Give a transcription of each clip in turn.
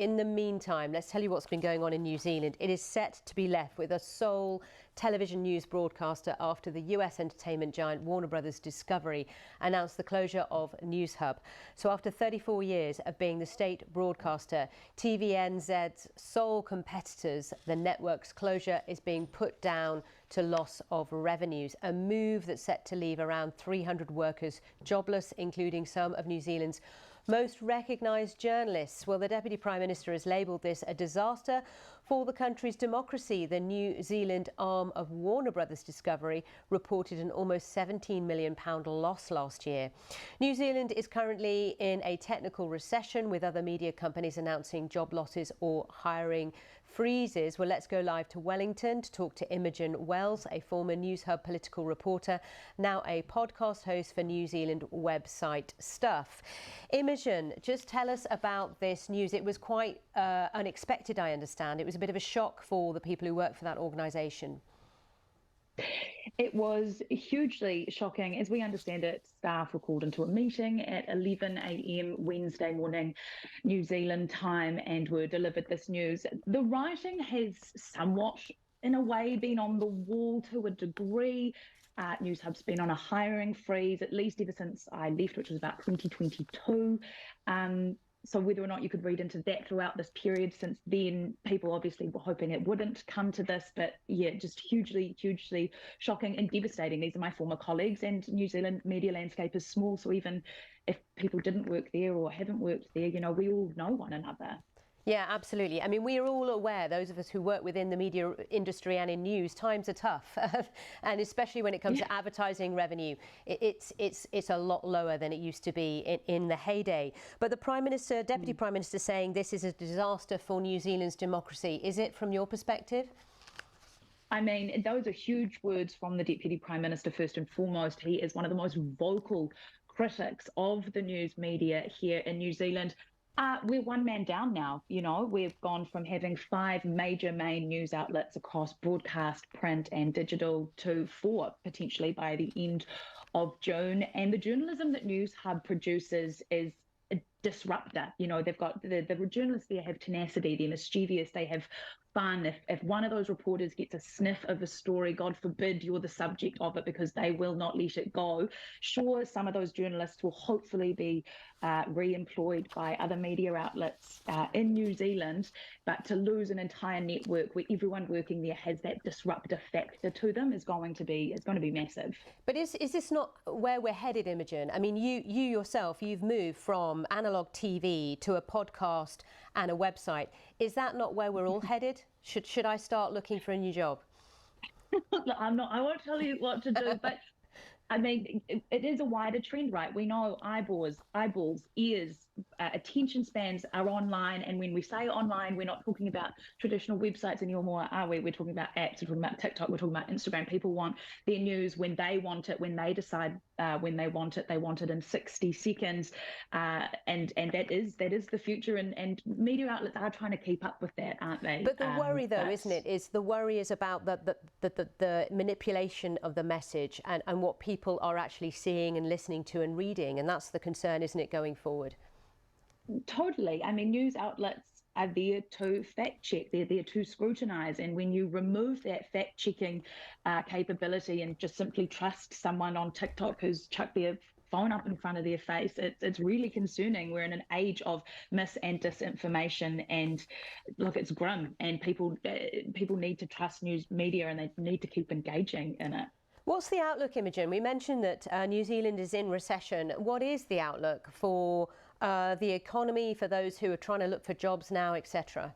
in the meantime, let's tell you what's been going on in New Zealand. It is set to be left with a sole television news broadcaster after the US entertainment giant Warner Brothers Discovery announced the closure of Newshub. So after 34 years of being the state broadcaster, TVNZ's sole competitors, the network's closure is being put down to loss of revenues, a move that's set to leave around 300 workers jobless, including some of New Zealand's most recognised journalists. Well, the Deputy Prime Minister has labelled this a disaster for the country's democracy. The New Zealand arm of Warner Brothers Discovery reported an almost £17 million loss last year. New Zealand is currently in a technical recession, with other media companies announcing job losses or hiring freezes. Well, let's go live to Wellington to talk to Imogen Wells, a former Newshub political reporter, now a podcast host for New Zealand website Stuff. Imogen, just tell us about this news. It was quite unexpected, I understand. It was a bit of a shock for the people who work for that organisation. It was hugely shocking. As we understand it, staff were called into a meeting at 11 a.m. Wednesday morning, New Zealand time, and were delivered this news. The writing has somewhat, in a way, been on the wall to a degree. Newshub's been on a hiring freeze, at least ever since I left, which was about 2022. So whether or not you could read into that throughout this period since then, people obviously were hoping it wouldn't come to this, but yeah, just hugely, hugely shocking and devastating. These are my former colleagues, and New Zealand media landscape is small, so even if people didn't work there or haven't worked there, you know, we all know one another. Yeah, absolutely. I mean, we are all aware, those of us who work within the media industry and in news, times are tough. And especially when it comes to advertising revenue, it's a lot lower than it used to be in the heyday. But the Prime Minister, Deputy Prime Minister, saying this is a disaster for New Zealand's democracy. Is it from your perspective? I mean, those are huge words from the Deputy Prime Minister, first and foremost. He is one of the most vocal critics of the news media here in New Zealand. We're one man down now. You know, we've gone from having 5 major main news outlets across broadcast, print and digital to 4 potentially by the end of June. And the journalism that Newshub produces is a disruptor. You know, they've got the journalists there have tenacity, they're mischievous, they have fun. If one of those reporters gets a sniff of a story, God forbid you're the subject of it, because they will not let it go. Sure, some of those journalists will hopefully be re-employed by other media outlets in New Zealand, but to lose an entire network where everyone working there has that disruptive factor to them is going to be massive. But is this not where we're headed, Imogen? I mean, you yourself, you've moved from analogue TV to a podcast and a website. Is that not where we're all headed? Should I start looking for a new job? I won't tell you what to do, but I mean, it is a wider trend, right? We know eyeballs, ears, attention spans are online. And when we say online, we're not talking about traditional websites anymore, are we? We're talking about apps, we're talking about TikTok, we're talking about Instagram. People want their news when they want it, when they decide when they want it in 60 seconds. And that is the future. And media outlets are trying to keep up with that, aren't they? But the worry, though, isn't it, is the worry is about the manipulation of the message and what people are actually seeing and listening to and reading. And that's the concern, isn't it, going forward? Totally. I mean, news outlets are there to fact check, they're there to scrutinise. And when you remove that fact checking capability and just simply trust someone on TikTok who's chucked their phone up in front of their face, it's really concerning. We're in an age of mis and disinformation, and look, it's grim, and people need to trust news media, and they need to keep engaging in it. What's the outlook, Imogen? We mentioned that New Zealand is in recession. What is the outlook for the economy, for those who are trying to look for jobs now, etc.?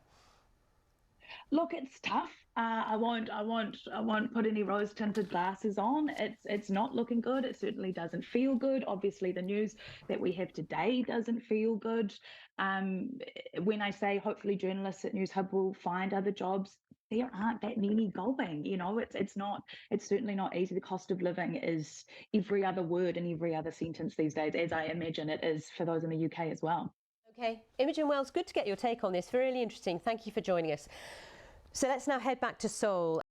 Look, it's tough. I won't put any rose-tinted glasses on. It's not looking good. It certainly doesn't feel good. Obviously, the news that we have today doesn't feel good. When I say hopefully journalists at Newshub will find other jobs, there aren't that many going. You know, it's certainly not easy. The cost of living is every other word and every other sentence these days, as I imagine it is for those in the UK as well. Okay, Imogen Wells, good to get your take on this. Really interesting. Thank you for joining us. So let's now head back to Seoul.